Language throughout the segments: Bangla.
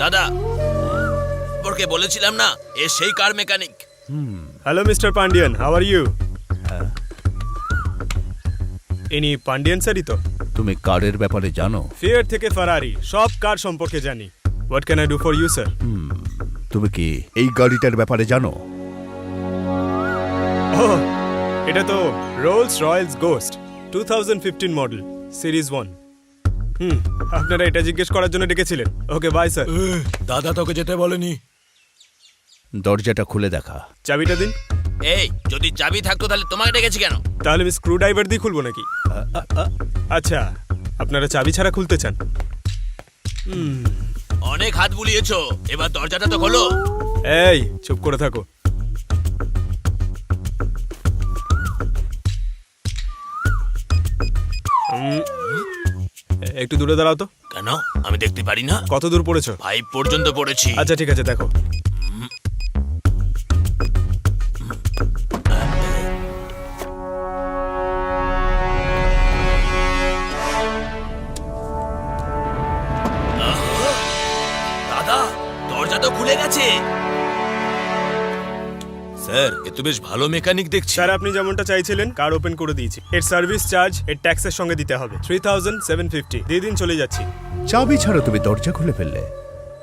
দাদা, ওকে বলেছিলাম না এ সেই car mechanic. Hello mister Pandian, how are you? ইনি পান্ডিয়ান স্যারই তো? তুমি কারের ব্যাপারে জানো? ফিয়ার থেকে ফারারি সব কার সম্পর্কে জানি। What can I do for you sir? তুমি কি এই গাড়িটার ব্যাপারে জানো? ওহ, এটা তো Rolls Royce Ghost 2015 model series 1। আপনারা এটা জিজ্ঞেস করার জন্য ডেকেছিলেন? Okay bye sir. দাদা তোকে যেতে বলেনি। দরজাটা খুলে দেখা। চাবিটা দিন। এই, যদি চাবি থাকতো তাহলে তোমাকে ডেকেছি কেন? তাহলে আমি স্ক্রু ড্রাইভার দিয়ে খুলবো নাকি? আচ্ছা, আপনারা চাবি ছাড়া খুলতে চান? অনেক হাত বুলিয়েছো, এবার দরজাটা তো খোলো। এই চুপ করে থাকো। একটু দূরে দাঁড়াও তো। কেন, আমি দেখতে পারি না? কত দূর পড়েছো? 5 পর্যন্ত পড়েছি। আচ্ছা ঠিক আছে, দেখো। দাদা, দরজা তো খুলে গেছে। স্যার, এ তো বেশ ভালো মেকানিক দেখছি। স্যার, আপনি যেমনটা চাইছিলেন কার ওপেন করে দিয়েছি। এর সার্ভিস চার্জ এর ট্যাক্সের সঙ্গে দিতে হবে 3750। দিয়ে দিন, চলে যাচ্ছি। চাবি ছাড়া তুমি দরজা খুলে ফেললে।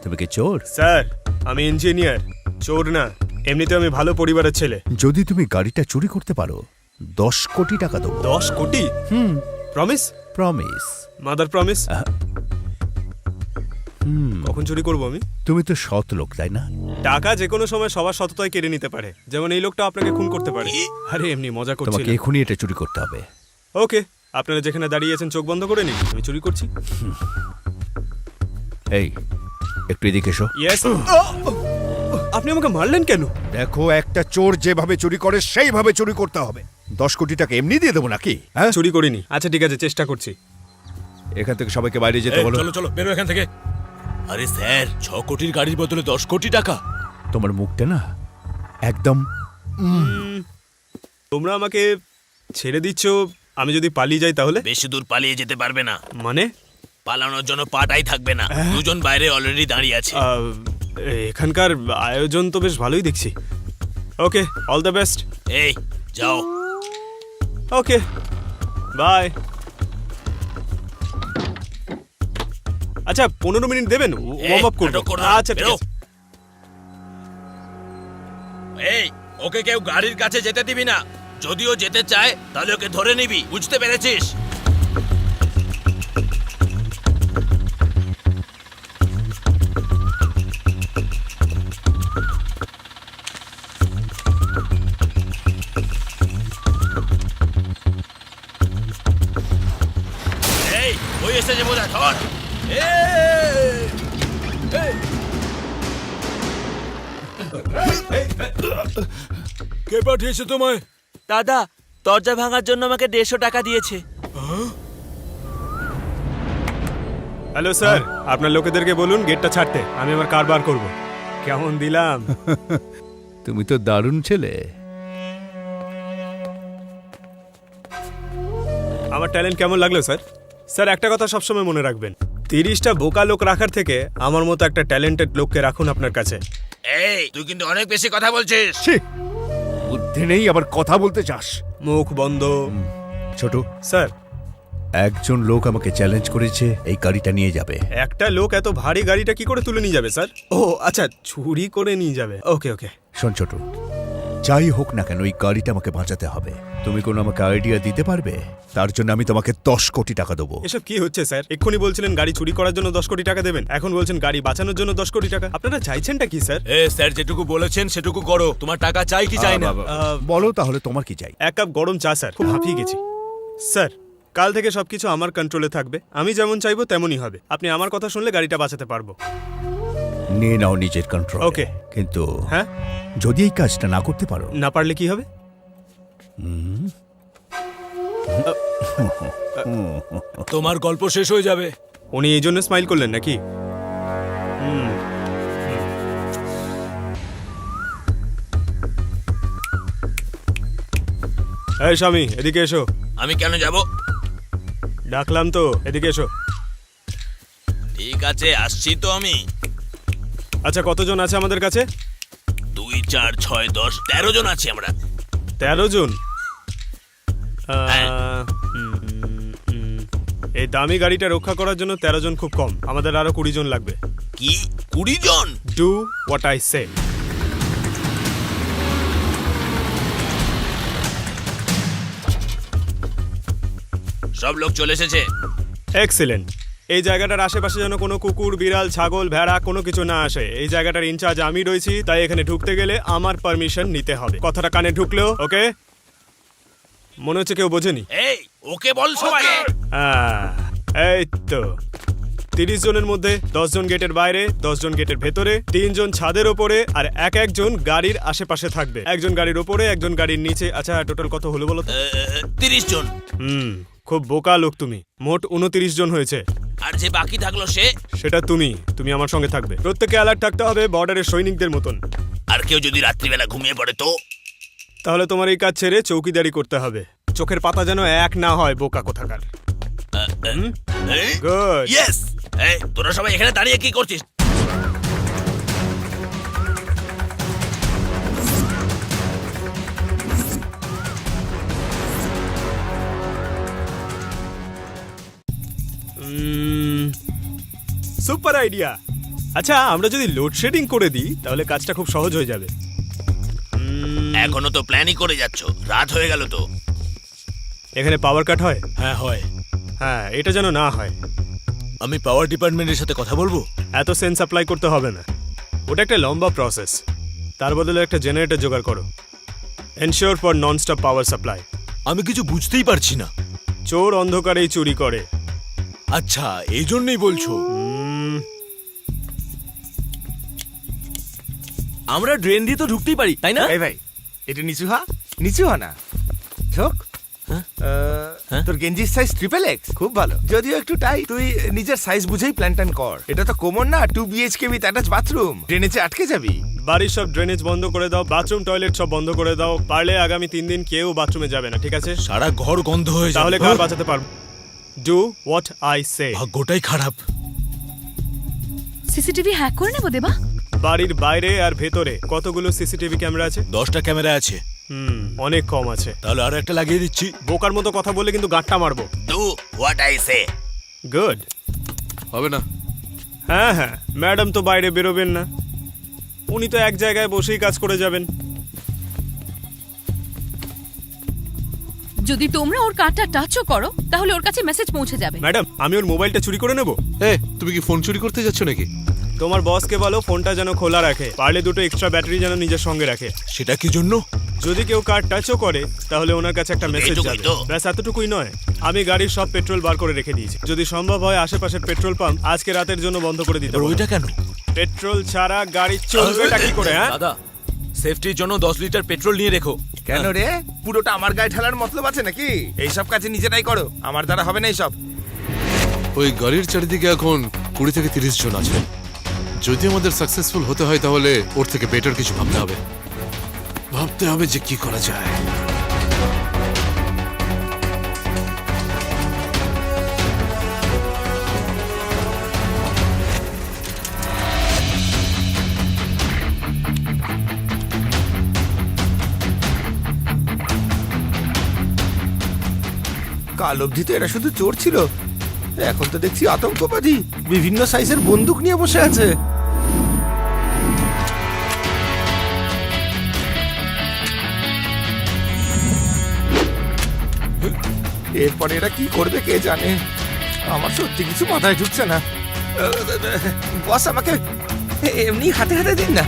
তুমি কি চোর? স্যার, আমি ইঞ্জিনিয়ার, চোর না। এমনিতে আমি ভালো পরিবারের ছেলে। যদি তুমি গাড়িটা চুরি করতে পারো 10 কোটি টাকা দেবো। 10 কোটি? প্রমিস? প্রমিস। Mother promise. কখন চুরি করবো আমি? তুমি তো সৎ লোক, তাই না? টাকা যে কোনো সময় সবার সততায় কেড়ে নিতে পারে, যেমন এই লোকটা আপনাকে খুন করতে পারে। আরে এমনি মজা করছি। তোমাকে এখনই এটা চুরি করতে হবে। ওকে, আপনারা যেখানে দাঁড়িয়ে আছেন চোখ বন্ধ করে নিন, আমি চুরি করছি। এই, একটু এদিকে এসো। ইয়েস। আপনি আমাকে মারলেন কেন? দেখো, একটা চোর যেভাবে চুরি করে সেইভাবে চুরি করতে হবে। 10 কোটি টাকা এমনি দিয়ে দেবো নাকি? হ্যাঁ, চুরি করিনি। আচ্ছা ঠিক আছে, চেষ্টা করছি। এখান থেকে সবাইকে বাইরে যেতে বলো। চলো চলো, বেরো এখান থেকে। আরে স্যার, 6 কোটির গাড়ির বদলে 10 কোটি টাকা। তোমার মুখটা না একদম। তোমরা আমাকে ছেড়ে দিচ্ছ, আমি যদি পালিয়ে যাই তাহলে? বেশি দূর পালিয়ে যেতে পারবে না। মানে? পালানোর জন্য পাটাই থাকবে না। দুজন বাইরে অলরেডি দাঁড়িয়ে আছে। এখানকার আয়োজন তো বেশ ভালোই দেখছি। ওকে, অল দ্য বেস্ট। এই যাও। ওকে, বাই। আচ্ছা 15 মিনিট দেবেন, ওয়ার্ম আপ করব। নাটক করো না, আচ্ছা ঠিক বেরো। আছে। এই, ওকে কেউ গাড়ির কাছে যেতে দিবি না। যদিও যেতে চায় তাহলে ওকে ধরে নিবি, বুঝতে পেরেছিস? এই, ওই এসেছে বোধহয়, ধর। কে পাঠিয়েছে তোমায়? দাদা, দরজা ভাঙার জন্য আমাকে 150 টাকা দিয়েছে। হ্যালো স্যার, আপনার লোকেদেরকে বলুন গেটটা ছাড়তে, আমি আমার কার বার করব। কেমন দিলাম? তুমি তো দারুণ ছেলে। আমার ট্যালেন্ট কেমন লাগলো স্যার? স্যার, একটা কথা সবসময় মনে রাখবেন, 30টা বোকা লোক রাখার থেকে আমার মতো একটা ট্যালেন্টেড লোককে রাখুন আপনার কাছে। এই, তুই কিন্তু অনেক বেশি কথা বলছিস। ছি, বুদ্ধি নেই, আবার কথা বলতে চাস। মুখ বন্ধ। ছোট, স্যার, একজন লোক আমাকে চ্যালেঞ্জ করেছে এই গাড়িটা নিয়ে যাবে। একটা লোক এত ভারী গাড়িটা কি করে তুলে নিয়ে যাবে স্যার? ও আচ্ছা, চুরি করে নিয়ে যাবে। ওকে ওকে। শোন ছোট, যাই হোক না কেন এই গাড়িটা আমাকে বাঁচাতে হবে। তুমি কোনো আমাকে আইডিয়া দিতে পারবে? তার জন্য আমি তোমাকে 10 কোটি টাকা দেবো। এসব কি হচ্ছে স্যার? এক্ষুনি বলছিলেন গাড়ি চুরি করার জন্য 10 কোটি টাকা দেবেন, এখন বলছেন গাড়ি বাঁচানোর জন্য 10 কোটি টাকা। আপনারা চাইছেনটা কি স্যার? স্যার যেটুকু বলেছেন সেটুকু করো। তোমার টাকা চাই কি চাই না? বলো তাহলে তোমার কি চাই? 1 কাপ গরম চা স্যার, খুব হাঁপিয়ে গেছি। স্যার, কাল থেকে সবকিছু আমার কন্ট্রোলে থাকবে, আমি যেমন চাইবো তেমনই হবে। আপনি আমার কথা শুনলে গাড়িটা বাঁচাতে পারবো। নিয়ে নাও নিজের কন্ট্রোল। ওকে। কিন্তু হ্যাঁ, যদি এই কাজটা না করতে পারো? না পারলে কি হবে? তোমার গল্প শেষ হয়ে যাবে। উনি এই জন্য স্মাইল করলেন নাকি? এই স্বামী, এদিকে এসো। আমি কেন যাব? ডাকলাম তো, এদিকে এসো। ঠিক আছে, আসছি তো আমি। আচ্ছা, কতজন আছে আমাদের কাছে? 2, 4, 6, 10, 13 জন আছি আমরা। 13 জন। হ্যাঁ। এই দামি গাড়িটা রক্ষা করার জন্য 13 জন খুব কম। আমাদের আরো 20 জন লাগবে। কি 20 জন? Do what I say. সব লোক চলে এসেছে। এক্সিলেন্ট। এই জায়গাটার আশেপাশে যেন কোনো কুকুর, বিড়াল, ছাগল, ভেড়া কোনো কিছু না আসে। এই জায়গাটার ইনচার্জ আমি রয়েছি, তাই এখানে ঢুকতে গেলে আমার পারমিশন নিতে হবে। কথাটা কানে ঢুকলো? ওকে? মনে হচ্ছে কেউ বোঝেনি। এই ওকে বল সবাই। এই তো 30 জনের মধ্যে 10 জন গেটের বাইরে, 10 জন গেটের ভেতরে, 3 জন ছাদের ওপরে, আর একজন গাড়ির আশেপাশে থাকবে। একজন গাড়ির ওপরে, একজন গাড়ির নিচে। আচ্ছা, টোটাল কত হলো বলো তো? 30 জন। খুব বোকা লোক তুমি। মোট 29 জন হয়েছে। আর যে বাকি থাকলো সেটা তুমি আমার সঙ্গে থাকবে। প্রত্যেককে অ্যালার্ট থাকতে হবে, বর্ডারের সৈনিকদের মতন। আর কেউ যদি রাত্রিবেলা ঘুমিয়ে পড়ে তো? তাহলে তোমার এই কাজ ছেড়ে চৌকিদারি করতে হবে। চোখের পাতা যেন এক না হয়, বোকা কোথাকার। গুড। ইয়েস। এই তোরা সবাই এখানে দাঁড়িয়ে কি করছিস? Super idea. আচ্ছা, আমরা যদি লোডশেডিং করে দিই তাহলে কাজটা খুব সহজ হয়ে যাবে। এখনো তো প্ল্যানই করে যাচ্ছ, রাত হয়ে গেল তো। এখানে পাওয়ার কাট হয়? হ্যাঁ হয়। হ্যাঁ, এটা যেন না হয়। আমি পাওয়ার ডিপার্টমেন্টের সাথে কথা বলবো। এত সেন্স অ্যাপ্লাই করতে হবে না, ওটা একটা লম্বা প্রসেস। তার বদলে একটা জেনারেটর জোগাড় করো। Ensure for non stop power supply. আমি কিছু বুঝতেই পারছি না। চোর অন্ধকারেই চুরি করে। আচ্ছা, এই জন্যই বলছো? আমরা ড্রেন দিয়ে তো ঢুকতেই পারি, তাই না? এই ভাই, এটা নিচু হ না। ঝোক। তোর গেঞ্জির সাইজ XXX, খুব ভালো। যদিও একটু টাই, তুই নিজের সাইজ বুঝেই প্ল্যান ট্যান কর। এটা তো কোমর না, 2 BHK উইথ অ্যাটাচ বাথরুম। ড্রেনেজে আটকে যাবি। বাড়ির সব ড্রেনেজ বন্ধ করে দাও, বাথরুম টয়লেট সব বন্ধ করে দাও। পারলে আগামী 3 দিন কেউ বাথরুমে যাবে না, ঠিক আছে? সারা ঘর গন্ধ হয়ে যাবে। তাহলে কার বাঁচাতে পারবো? Do what I say. ভাগ্যটাই খারাপ। সিসিটিভি হ্যাক করে নেবো দেবা। বাড়ির বাইরে আর ভেতরে কতগুলো সিসিটিভি ক্যামেরা আছে? 10টা ক্যামেরা আছে। অনেক কম আছে। তাহলে আরো একটা লাগিয়ে দিচ্ছি। বোকার মতো কথা বললে কিন্তু গাঁটটা মারবো। Do what I say. Good. হবে না। হ্যাঁ, ম্যাডাম তো বাইরে বেরোবেন না, উনি তো এক জায়গায় বসেই কাজ করে যাবেন। যদি তোমরা ওর কার্ডটা টাচও করো তাহলে ওর কাছে মেসেজ পৌঁছে যাবে। ম্যাডাম, আমি ওর মোবাইলটা চুরি করে নেব? তুমি কি ফোন চুরি করতে যাচ্ছ নাকি? তোমার বসকে বলো ফোনটা যেন খোলা রাখে, পারলে 2টো এক্সট্রা ব্যাটারি যেন নিজের সঙ্গে রাখে। সেটা কি জন্য? যদি কেউ কার্ড টাচও করে তাহলে ওনার কাছে একটা মেসেজ এইটুকুই যাবে। তো? ব্যাস, এতটুকুই নয়। আমি গাড়ির সব পেট্রোল বার করে রেখে দিয়েছি। যদি সম্ভব হয় আশেপাশের পেট্রোল পাম্প আজকে রাতের জন্য বন্ধ করে দিতে আর বলো। ওইটা কেন? পেট্রোল ছাড়া গাড়ি চলবেটা কি করে? হ্যাঁ, দাদা, সেফটির জন্য 10 লিটার পেট্রোল নিয়ে রেখো। কেন রে? পুরোটা আমার গায়ে ঢালার মতলব আছে নাকি? এইসব কাজে নিজেরাই করো, আমার দ্বারা হবে না এইসব। ওই গাড়ির চারিদিকে এখন 20 থেকে 30 জন আছে। যদি আমাদের সাকসেসফুল হতে হয় তাহলে ওর থেকে বেটার কিছু ভাবতে হবে যে কি করা যায়। কাল অবধি তো এরা শুধু চোর ছিল, এখন তো দেখছি আতঙ্কবাদী। বিভিন্ন সাইজের বন্দুক নিয়ে বসে আছে। এরপরে এরা কি করবে কে জানে। আমার সত্যি কিছু মাথায় ঢুকছে না। বস, আমাকে এমনি হাতে হাতে দিন না।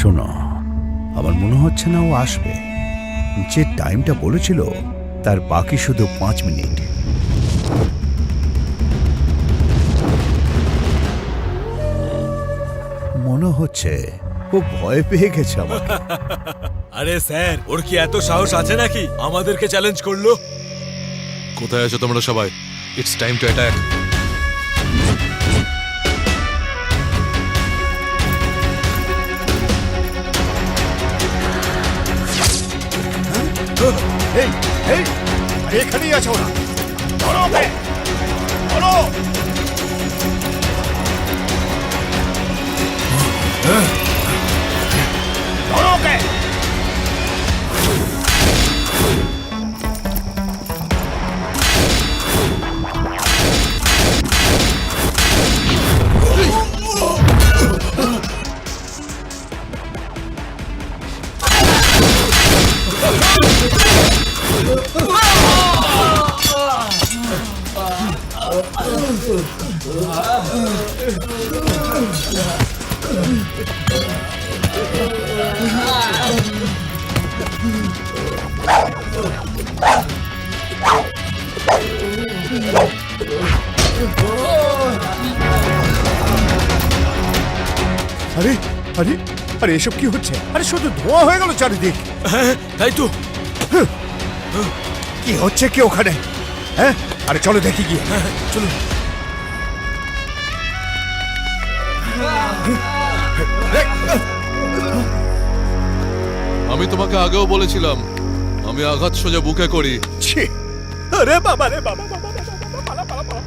শোনো, আমার মনে হচ্ছে না ও আসবে। যে টাইমটা বলেছিল তার বাকি শুধু 5 মিনিট। মনে হচ্ছে ও ভয় পেয়ে গেছে আমাকে। আরে স্যার, ওর কি এত সাহস আছে নাকি আমাদেরকে চ্যালেঞ্জ করলো? কোথায় আছো তোমরা সবাই? It's time to attack. এই এই আরে এখানেই আছে ওরা, ধরো ওকে, ধরো। ধরো ওকে। আরে আরে আরে এসব কি হচ্ছে? আরে শুধু ধোঁয়া হয়ে গেল চারিদিক। হ্যাঁ তাই তো। কি হচ্ছে কি ওখানে? হ্যাঁ, আরে চলো দেখি গিয়ে। চলুন। আমি তোমাকে আগেও বলেছিলাম আমি আঘাত সোজা বুকে করি। ছি, আরে বাবা রে বাবা বাবা পালা পালা পালা।